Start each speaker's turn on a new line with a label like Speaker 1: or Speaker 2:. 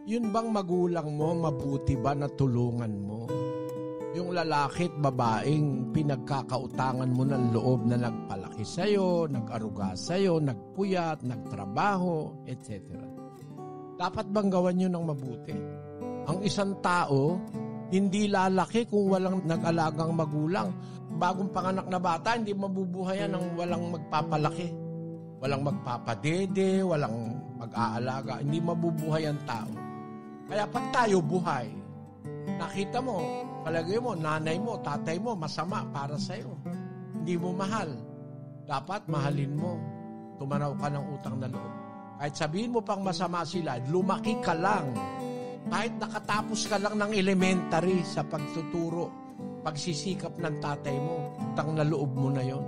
Speaker 1: Yun bang magulang mo, mabuti ba na tulungan mo? Yung lalaki at babaeng pinagkakautangan mo ng loob na nagpalaki sa'yo, nag-aruga sa'yo, nagpuyat, nagtrabaho, etc. Dapat bang gawan nyo ng mabuti? Ang isang tao, hindi lalaki kung walang nag-alagang magulang. Bagong panganak na bata, hindi mabubuhayan ng walang magpapalaki. Walang magpapadede, walang mag-aalaga. Hindi mabubuhay ang tao. Kaya pag tayo buhay, nakita mo, palagay mo, nanay mo, tatay mo, masama para sa'yo. Hindi mo mahal. Dapat mahalin mo. Tumanaw ka ng utang na loob. Kahit sabihin mo pang masama sila, lumaki ka lang. Kahit nakatapos ka lang ng elementary sa pagtuturo, pagsisikap ng tatay mo, utang na loob mo na yon.